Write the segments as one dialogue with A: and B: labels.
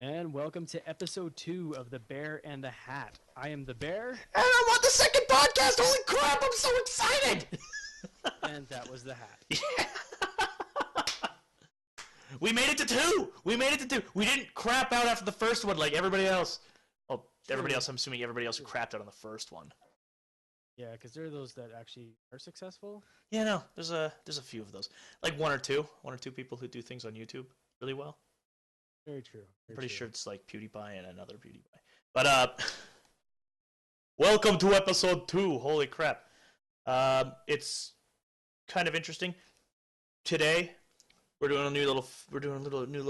A: And welcome to episode 2 of The Bear and the Hat. I am the Bear,
B: And I'm on the second podcast. Holy crap! I'm so excited.
A: and that was the Hat.
B: We made it to two. We made it to two. We didn't crap out after the first one like everybody else. Oh, everybody else. I'm assuming everybody else who crapped out on the first one.
A: Yeah, because there are those that actually are successful.
B: Yeah, no. There's a few of those. Like one or two people who do things on YouTube really well.
A: Very true.
B: Pretty sure it's like PewDiePie and another PewDiePie. But welcome to episode 2. Holy crap. It's kind of interesting. Today we're doing a new little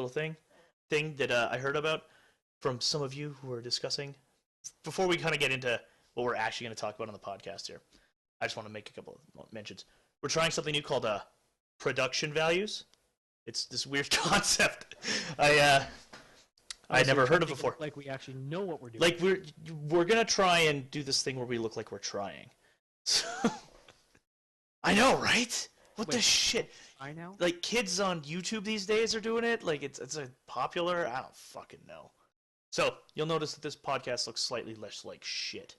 B: thing that I heard about from some of you who are discussing. Before we kind of get into what we're actually going to talk about on the podcast here, I just want to make a couple of mentions. We're trying something new called production values. It's this weird concept. I never heard of before.
A: Like we actually know what we're doing.
B: Like we're gonna try and do this thing where we look like we're trying. So, I know, right? What the shit?
A: I know.
B: Like kids on YouTube these days are doing it. Like it's a popular. I don't fucking know. So you'll notice that this podcast looks slightly less like shit.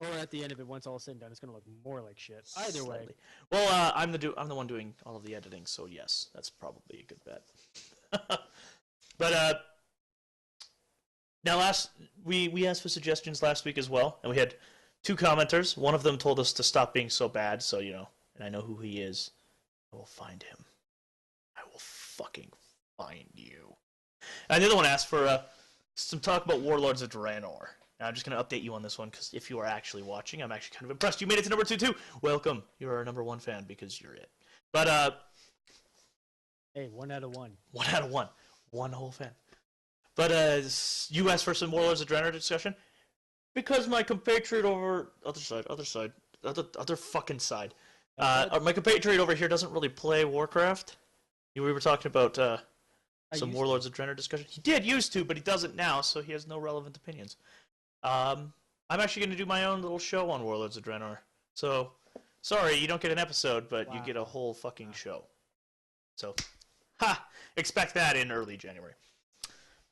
A: Or at the end of it, once all is said and done, it's going to look more like shit. Either way.
B: Well, I'm the one doing all of the editing, so yes, that's probably a good bet. But now we asked for suggestions last week as well, and we had 2 commenters. One of them told us to stop being so bad, so and I know who he is. I will find him. I will fucking find you. And the other one asked for some talk about Warlords of Draenor. Now, I'm just going to update you on this one, because if you are actually watching, I'm actually kind of impressed. You made it to number 2, too. Welcome. You're our number 1 fan, because you're it. But,
A: hey, 1 out of 1.
B: 1 out of 1. 1 whole fan. But, you asked for some Warlords of Draenor discussion? Because my compatriot over... Other fucking side. My compatriot over here doesn't really play Warcraft. We were talking about, some Warlords of Draenor discussion. He used to, but he doesn't now, so he has no relevant opinions. I'm actually going to do my own little show on Warlords of Draenor. So, sorry, you don't get an episode, but you get a whole fucking show. So, expect that in early January.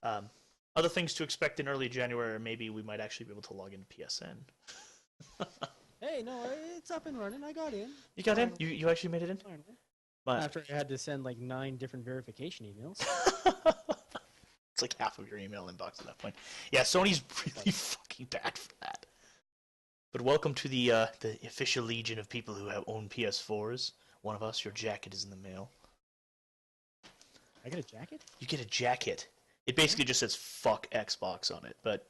B: Other things to expect in early January, maybe we might actually be able to log into PSN.
A: Hey, no, it's up and running. I got in.
B: You got in? You actually made it in?
A: After I had to send like 9 different verification emails.
B: It's like half of your email inbox at that point. Yeah, Sony's really fucking bad for that. But welcome to the official legion of people who own PS4s. One of us, your jacket is in the mail.
A: I get a jacket?
B: You get a jacket. It basically just says "fuck Xbox" on it, but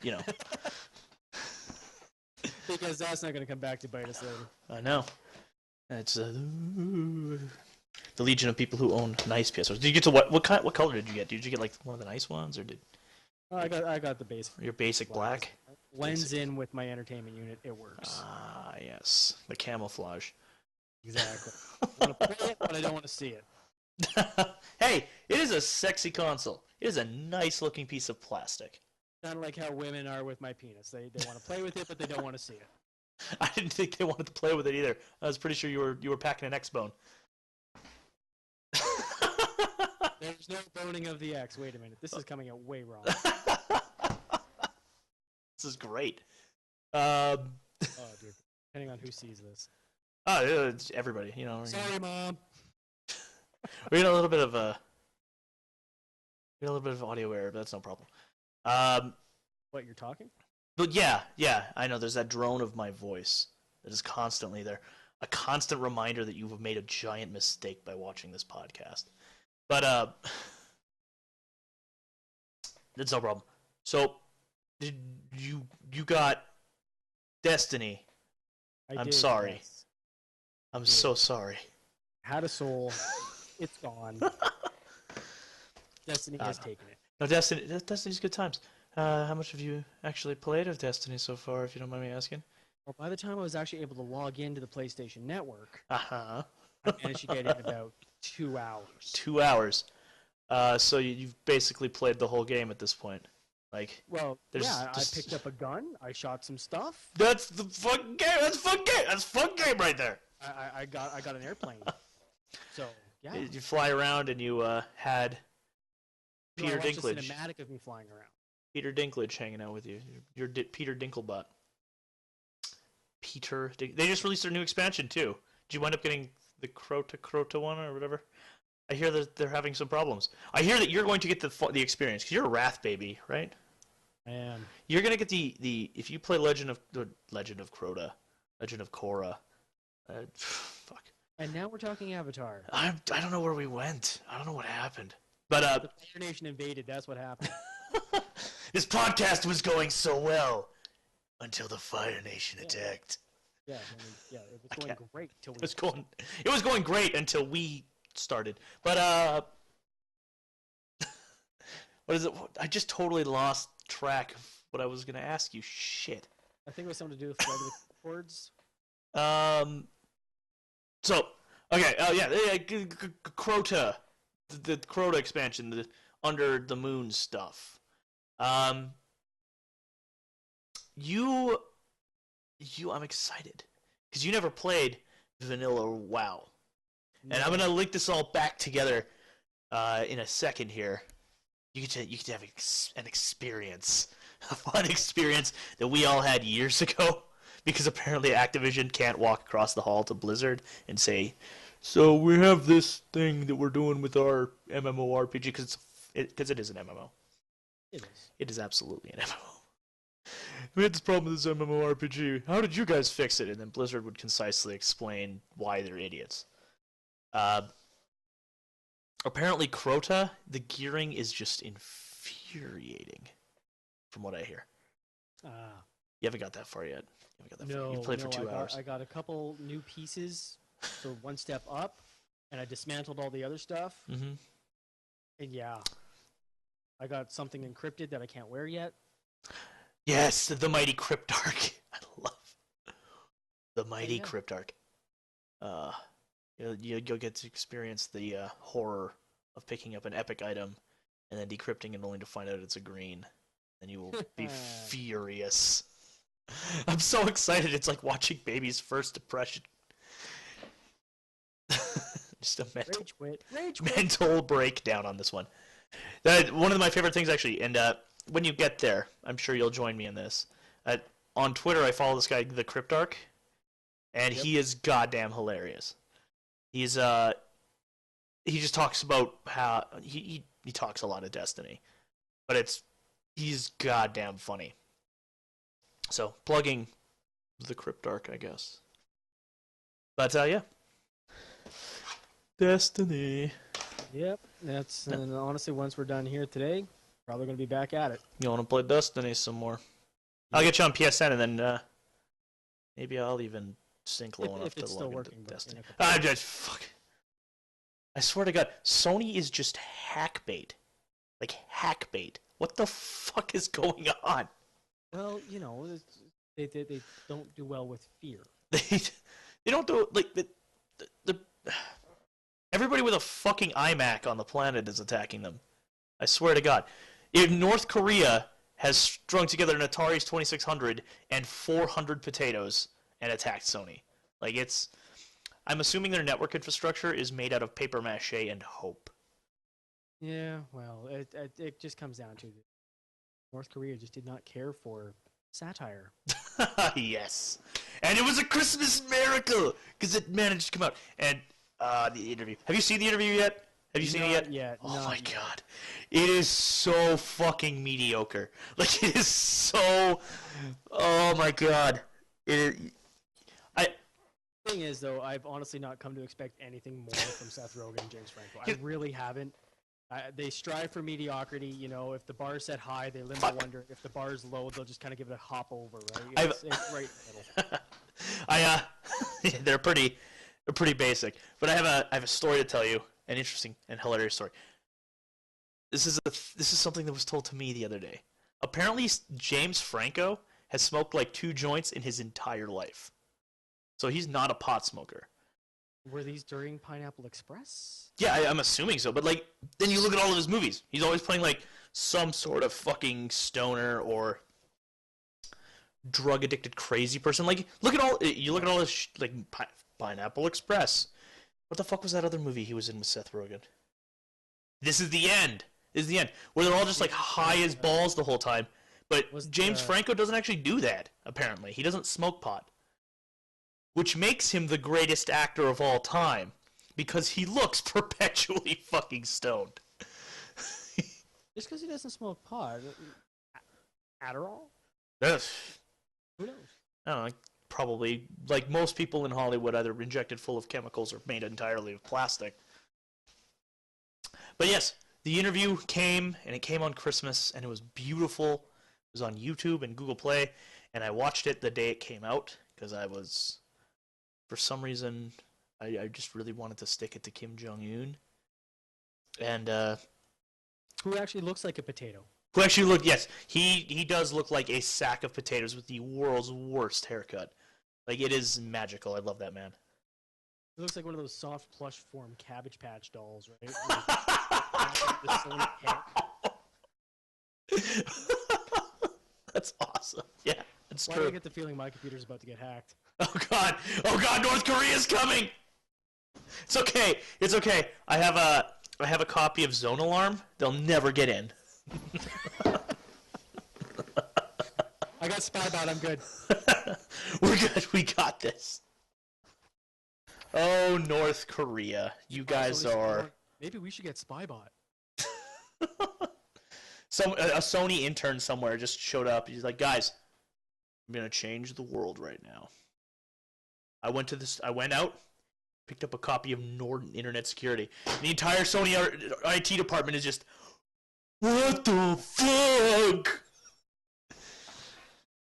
A: Because that's not going to come back to bite us later.
B: I know. It's the legion of people who own nice PS4s. Did you get to what color did you get? Did you get like one of the nice ones, or did?
A: I got the basic.
B: Your basic black.
A: Blends in with my entertainment unit. It works.
B: Ah, yes, the camouflage.
A: Exactly. I want to play it, but I don't want to see it.
B: Hey, it is a sexy console. It is a nice-looking piece of plastic.
A: Kind of like how women are with my penis. They want to play with it, but they don't want to see it.
B: I didn't think they wanted to play with it either. I was pretty sure you were packing an X-bone.
A: There's no boning of the X. Wait a minute. This is coming out way wrong.
B: This is great.
A: Oh, dude. Depending on who sees this.
B: Oh, it's everybody.
A: Sorry, Mom.
B: We had a little bit of audio error, but that's no problem.
A: What, you're talking?
B: But yeah, I know. There's that drone of my voice that is constantly there. A constant reminder that you have made a giant mistake by watching this podcast. But, that's no problem. So, you got Destiny. I'm sorry.
A: Yes.
B: I'm so sorry.
A: Had a soul. It's gone. Destiny has taken it.
B: No, Destiny's good times. How much have you actually played of Destiny so far, if you don't mind me asking?
A: Well, by the time I was actually able to log into the PlayStation Network,
B: Uh-huh.
A: I managed to get in about 2 hours.
B: 2 hours. So you've basically played the whole game at this point. Like,
A: Well,
B: there's
A: yeah,
B: just...
A: I picked up a gun. I shot some stuff.
B: That's the fun game. That's fun game. That's fun game right there.
A: I got an airplane. So yeah,
B: You fly around and you had
A: No, I
B: Peter
A: watched a
B: Dinklage.
A: cinematic of me flying around.
B: Peter Dinklage hanging out with you. You're Peter Dinklebot. They just released their new expansion too. Did you wind up getting the Crota one or whatever? I hear that they're having some problems. I hear that you're going to get the experience because you're a Wrath baby, right?
A: I am.
B: You're gonna get the if you play Legend of Crota, Legend of Korra. Fuck.
A: And now we're talking Avatar.
B: I don't know where we went. I don't know what happened. But
A: The Fire Nation invaded. That's what happened.
B: this podcast was going so well until the Fire Nation attacked.
A: Yeah, it was going great till we.
B: It was going great until we started. But what is it? I just totally lost track of what I was gonna ask you. Shit.
A: I think it was something to do with Flight of the Chords.
B: So okay. Oh yeah. Crota, the Crota expansion, the Under the Moon stuff. I'm excited because you never played Vanilla WoW, and I'm gonna link this all back together in a second here. You get to have an experience, a fun experience that we all had years ago, because apparently Activision can't walk across the hall to Blizzard and say, "So we have this thing that we're doing with our MMORPG," because it is an MMO.
A: It is.
B: It is absolutely an MMO. We had this problem with this MMORPG. How did you guys fix it? And then Blizzard would concisely explain why they're idiots. Apparently, Crota, the gearing is just infuriating, from what I hear. You haven't got that far yet. You played for 2 hours.
A: I got a couple new pieces, so one step up, and I dismantled all the other stuff.
B: Mm-hmm.
A: And yeah, I got something encrypted that I can't wear yet.
B: Yes, the mighty Cryptarch. I love the mighty Cryptarch. You'll get to experience the horror of picking up an epic item and then decrypting it only to find out it's a green. And you will be furious. I'm so excited. It's like watching baby's first depression. Just a mental breakdown on this one. One of my favorite things, actually, and when you get there, I'm sure you'll join me in this. On Twitter, I follow this guy, the Cryptarch, and he is goddamn hilarious. He just talks about how he talks a lot of Destiny, but he's goddamn funny. So plugging the Cryptarch, I guess. But yeah, Destiny.
A: Yep, and honestly, once we're done here today, probably gonna be back at it.
B: You want to play Destiny some more? I'll get you on PSN, and then maybe I'll even sync low enough to log into Destiny. Fuck. I swear to God, Sony is just hackbait. Like hackbait. What the fuck is going on?
A: Well, they don't do well with fear.
B: They don't do like the everybody with a fucking iMac on the planet is attacking them. I swear to God. If North Korea has strung together an Atari's 2600 and 400 potatoes and attacked Sony. Like I'm assuming their network infrastructure is made out of paper mache and hope.
A: Yeah, well, it just comes down to North Korea just did not care for satire.
B: Yes. And it was a Christmas miracle because it managed to come out. And the interview. Have you seen the interview yet? Have you seen it yet?
A: Yet.
B: Oh my God. It is so fucking mediocre. Like, it is so... Oh my God. The
A: thing is, though, I've honestly not come to expect anything more from Seth Rogen and James Franco. I really haven't. They strive for mediocrity. If the bar is set high, they limit wonder. If the bar is low, they'll just kind of give it a hop over, right? It's right in the middle.
B: They're pretty basic. But I have a story to tell you, an interesting and hilarious story. This is something that was told to me the other day. Apparently, James Franco has smoked like 2 joints in his entire life. So he's not a pot smoker.
A: Were these during Pineapple Express?
B: Yeah, I'm assuming so. But like, then you look at all of his movies. He's always playing like some sort of fucking stoner or drug addicted crazy person. Like, look at all this like Pineapple Express. What the fuck was that other movie he was in with Seth Rogen? This Is the End. is the end, where they're all just like high as balls the whole time. But James Franco doesn't actually do that, apparently. He doesn't smoke pot. Which makes him the greatest actor of all time. Because he looks perpetually fucking stoned.
A: Just because he doesn't smoke pot. Adderall? Who knows?
B: I don't know. Probably, like most people in Hollywood, either injected full of chemicals or made entirely of plastic. But yes, the interview came, and it came on Christmas, and it was beautiful. It was on YouTube and Google Play, and I watched it the day it came out, because I was, for some reason, I just really wanted to stick it to Kim Jong-un. And,
A: who actually looks like a potato.
B: Who actually looked, yes, he does look like a sack of potatoes with the world's worst haircut. Like, it is magical. I love that man.
A: It looks like one of those soft plush form Cabbage Patch dolls, right?
B: That's awesome. Yeah, that's
A: true. Why do I get the feeling my computer's about to get hacked?
B: Oh god, North Korea's coming! It's okay. It's okay. I have a copy of Zone Alarm. They'll never get in.
A: I got Spybot. I'm good.
B: We're good. We got this. Oh, North Korea. You guys are...
A: Maybe we should get Spybot.
B: A Sony intern somewhere just showed up. He's like, guys, I'm going to change the world right now. I went out, picked up a copy of Norton Internet Security. The entire Sony IT department is just, what the fuck?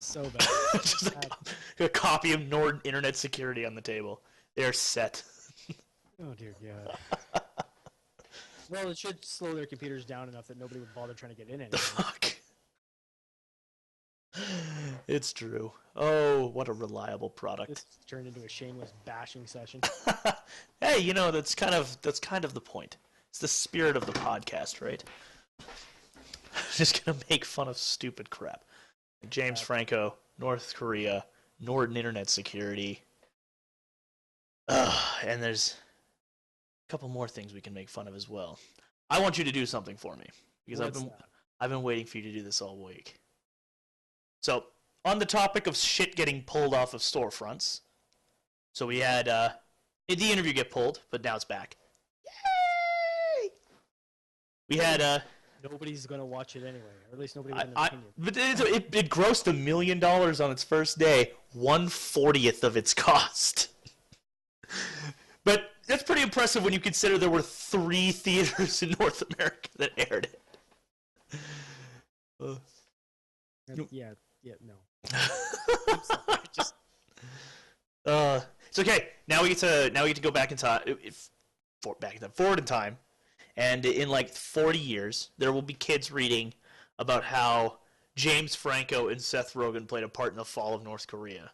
A: So bad.
B: Just a copy of Norton Internet Security on the table. They're set.
A: Oh, dear God. Well, it should slow their computers down enough that nobody would bother trying to get in anymore.
B: Fuck. It's true. Oh, what a reliable product.
A: This turned into a shameless bashing session.
B: Hey, that's kind of the point. It's the spirit of the podcast, right? Just gonna make fun of stupid crap. Like James Franco, North Korea, Norton Internet Security. And there's a couple more things we can make fun of as well. I want you to do something for me because I've been waiting for you to do this all week. So, on the topic of shit getting pulled off of storefronts, so we had the interview get pulled, but now it's back. Yay! We had
A: nobody's gonna watch it anyway, or at least nobody with an opinion.
B: But it grossed $1 million on its first day, 1/40th of its cost. But that's pretty impressive when you consider there were 3 theaters in North America that aired it.
A: Yeah, no.
B: It's okay. Now we get to go back in time, forward in time, and in like 40 years, there will be kids reading about how James Franco and Seth Rogen played a part in the fall of North Korea.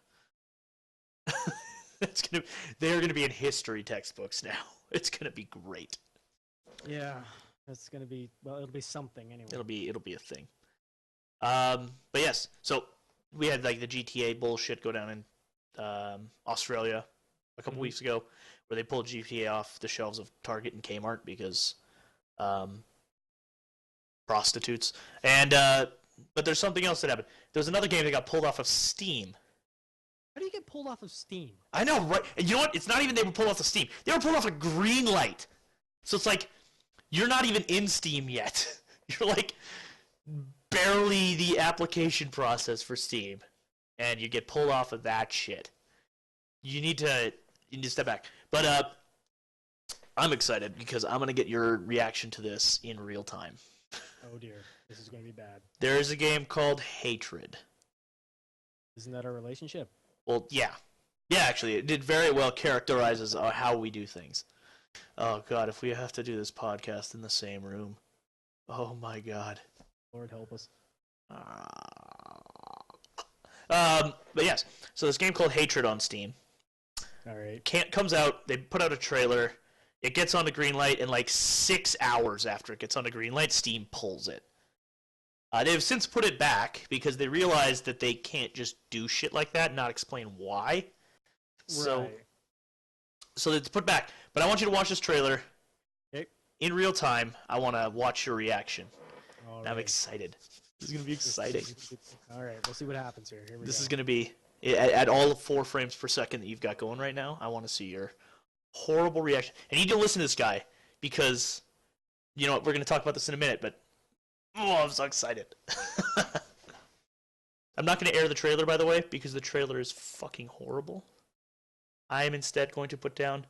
B: They're gonna be in history textbooks now. It's gonna be great.
A: Yeah, it's gonna be it'll be something anyway.
B: It'll be a thing. But yes, so we had like the GTA bullshit go down in Australia a couple weeks ago, where they pulled GTA off the shelves of Target and Kmart because prostitutes. And but there's something else that happened. There was another game that got pulled off of Steam.
A: How do you get pulled off of Steam?
B: I know, right? And you know what? It's not even they were pulled off of Steam. They were pulled off of Greenlight. So it's like, you're not even in Steam yet. You're like barely the application process for Steam. And you get pulled off of that shit. You need to step back. But I'm excited because I'm going to get your reaction to this in real time.
A: Oh dear. This is going to be bad.
B: There is a game called Hatred.
A: Isn't that our relationship?
B: Well, yeah. Yeah, actually, it did very well characterizes how we do things. Oh, God, if we have to do this podcast in the same room. Oh, my God.
A: Lord help us.
B: But yes, so this game called Hatred on Steam.
A: All right.
B: Comes out, they put out a trailer, it gets onto Greenlight, and like 6 hours after it gets onto Greenlight, Steam pulls it. They've since put it back because they realized that they can't just do shit like that and not explain why. So it's put back. But I want you to watch this trailer.
A: Okay.
B: in real time, I want to watch your reaction.
A: All
B: I'm
A: right.
B: excited. This is gonna be exciting.
A: All right, we'll see what happens here. Here we
B: This
A: go.
B: is gonna be at all 4 frames per second that you've got going right now. I want to see your horrible reaction. And you need to listen to this guy because you know what? We're gonna talk about this in a minute. But I'm so excited. I'm not gonna air the trailer, by the way, because the trailer is fucking horrible. I am instead going to put down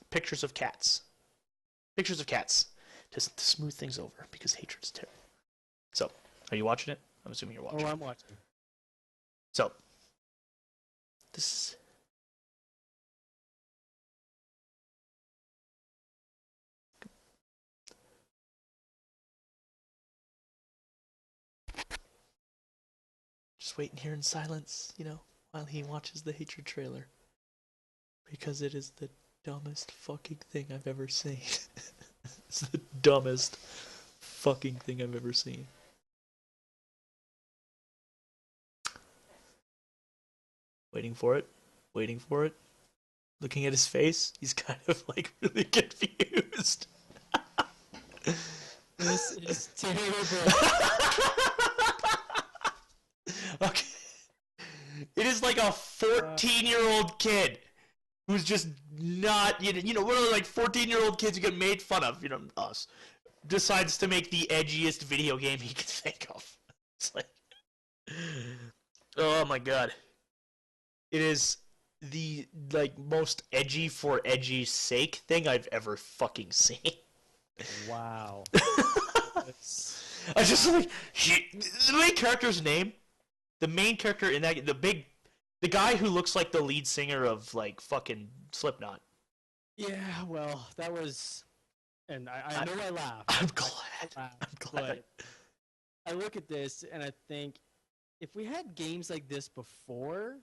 B: pictures of cats. Pictures of cats to smooth things over because hatred's terrible. So, are you watching it? I'm assuming you're watching.
A: Oh, I'm watching.
B: So, this. Just waiting here in silence, you know, while he watches the hatred trailer. Because it is the dumbest fucking thing I've ever seen. It's the dumbest fucking thing I've ever seen. Waiting for it. Waiting for it. Looking at his face, he's kind of like really confused.
A: This is terrible.
B: Okay. It is like a 14-year-old kid who's just not, you know, one of the like 14-year-old kids who get made fun of, you know, us, decides to make the edgiest video game he can think of. It's like, oh my god. It is the like most edgy for edgy's sake thing I've ever fucking seen.
A: Wow.
B: I just like the main character's name. The main character in that the guy who looks like the lead singer of like fucking Slipknot.
A: Yeah, well, that was, and I know I laughed.
B: I'm glad. I'm glad.
A: But I look at this and I think, if we had games like this before,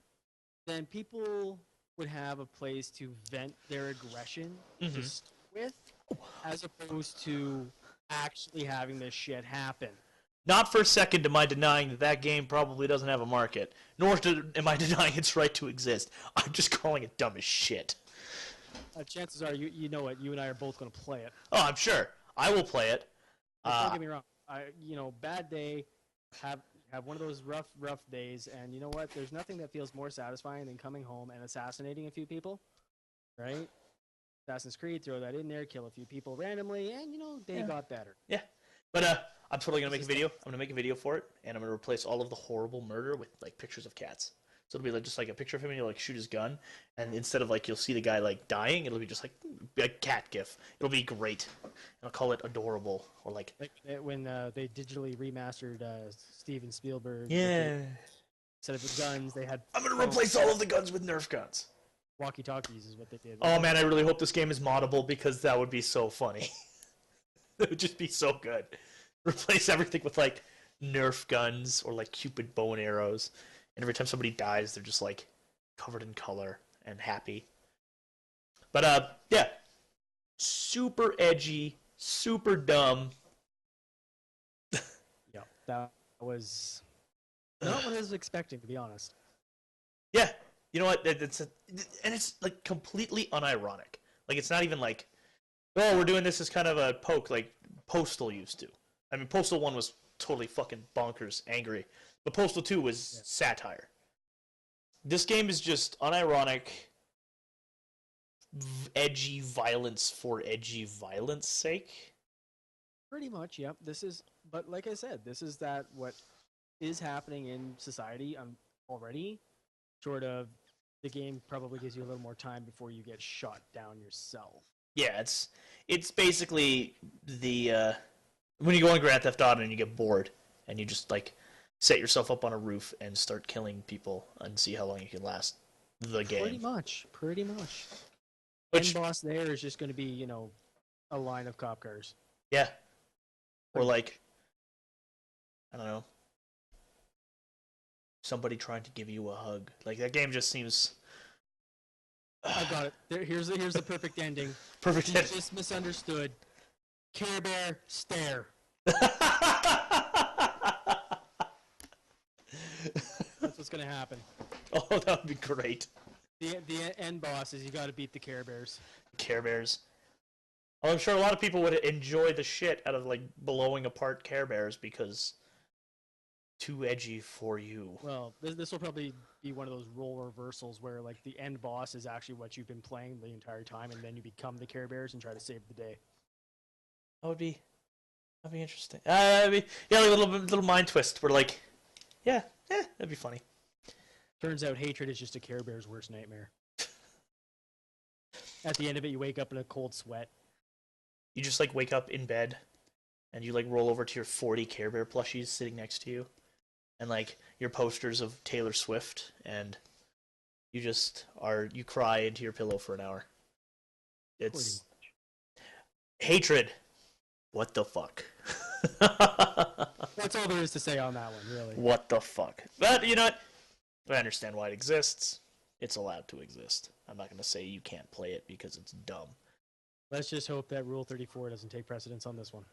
A: then people would have a place to vent their aggression to start with, as opposed to actually having this shit happen.
B: Not for a second am I denying that that game probably doesn't have a market, nor am I denying its right to exist. I'm just calling it dumb as shit.
A: Chances are, you know it. You and I are both going to play it.
B: Oh, I'm sure. I will play it.
A: Don't get me wrong. Bad day, have one of those rough days, and you know what? There's nothing that feels more satisfying than coming home and assassinating a few people, right? Assassin's Creed, throw that in there, kill a few people randomly, and they got better.
B: Yeah, but I'm totally gonna make a video. I'm gonna make a video for it, and I'm gonna replace all of the horrible murder with like pictures of cats. So it'll be like just like a picture of him, and you'll like shoot his gun, and instead of like you'll see the guy like dying, it'll be just like a cat gif. It'll be great. And I'll call it adorable or like
A: when they digitally remastered Steven Spielberg.
B: yeah.
A: Instead of the guns, they had.
B: I'm gonna replace all of the guns with Nerf guns.
A: Walkie-talkies is what they did.
B: Oh man, I really hope this game is moddable because that would be so funny. It would just be so good. Replace everything with like Nerf guns or like Cupid bow and arrows, and every time somebody dies, they're just like covered in color and happy. But yeah, super edgy, super dumb.
A: Yeah, that was not what I was expecting, to be honest.
B: Yeah, you know what? And it's like completely unironic. Like it's not even like, oh, we're doing this as kind of a poke like Postal used to. I mean, Postal 1 was totally fucking bonkers, angry, but Postal 2 was satire. This game is just unironic, edgy violence for edgy violence sake.
A: Pretty much, yep. But like I said, this is what is happening in society already. Sort of, the game probably gives you a little more time before you get shot down yourself.
B: Yeah, it's basically the when you go on Grand Theft Auto and you get bored and you just like set yourself up on a roof and start killing people and see how long you can last the game.
A: Pretty much.
B: Which
A: End boss there is just going to be, a line of cop cars.
B: yeah, or like I don't know, somebody trying to give you a hug. Like that game just seems.
A: I got it. Here's the perfect ending.
B: Perfect
A: You
B: ending.
A: just misunderstood. Care Bear stare. That's what's gonna happen.
B: Oh, that would be great.
A: The end boss is you got to beat the Care Bears.
B: Care Bears. Well, I'm sure a lot of people would enjoy the shit out of like blowing apart Care Bears because too edgy for you.
A: Well, this will probably be one of those role reversals where like the end boss is actually what you've been playing the entire time, and then you become the Care Bears and try to save the day.
B: That'd be interesting. Yeah, like a little mind twist. Where like, yeah, that'd be funny.
A: Turns out hatred is just a Care Bear's worst nightmare. At the end of it, you wake up in a cold sweat.
B: You just like wake up in bed, and you like roll over to your 40 Care Bear plushies sitting next to you, and like your posters of Taylor Swift, and you cry into your pillow for an hour. It's hatred. What the fuck?
A: That's all there is to say on that one, really.
B: What the fuck? But you know what? I understand why it exists. It's allowed to exist. I'm not going to say you can't play it because it's dumb.
A: Let's just hope that Rule 34 doesn't take precedence on this one.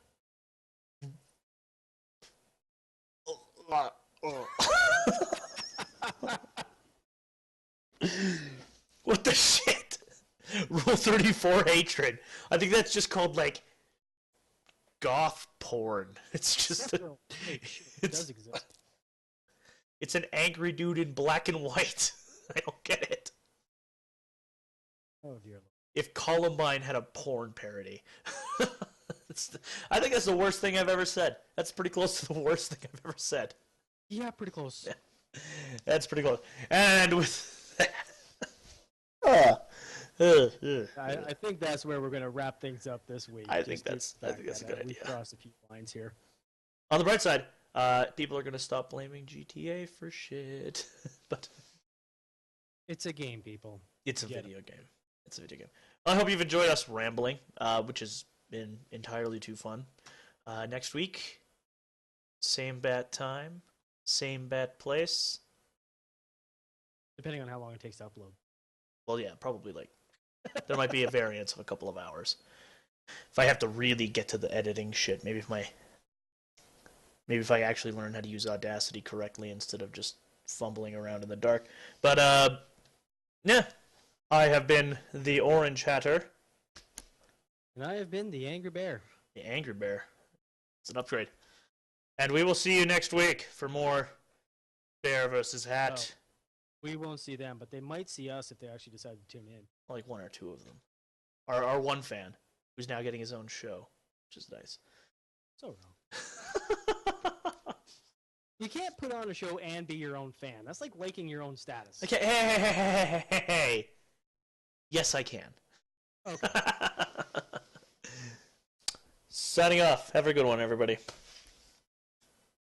B: What the shit? Rule 34 hatred. I think that's just called like goth porn. It's just
A: it does exist.
B: It's an angry dude in black and white. I don't get it.
A: Oh dear.
B: If Columbine had a porn parody. I think that's the worst thing I've ever said. That's pretty close to the worst thing I've ever said.
A: Yeah, pretty close.
B: Yeah. That's pretty close. And with that...
A: I think that's where we're going to wrap things up this week.
B: I think that's a good idea.
A: We've crossed a few lines here.
B: On the bright side, people are going to stop blaming GTA for shit. But
A: it's a game, people.
B: It's a video game. It's a video game. I hope you've enjoyed us rambling, which has been entirely too fun. Next week, same bat time, same bat place.
A: Depending on how long it takes to upload.
B: Well, yeah, probably like there might be a variance of a couple of hours. If I have to really get to the editing shit, maybe if I actually learn how to use Audacity correctly instead of just fumbling around in the dark. But yeah. I have been the Orange Hatter.
A: And I have been the Angry Bear.
B: The Angry Bear. It's an upgrade. And we will see you next week for more Bear versus Hat.
A: Oh, we won't see them, but they might see us if they actually decide to tune in.
B: Like one or two of them. Our one fan, who's now getting his own show, which is nice.
A: So wrong. You can't put on a show and be your own fan. That's like liking your own status.
B: Okay, hey. Yes, I can.
A: Okay.
B: Signing off. Have a good one, everybody.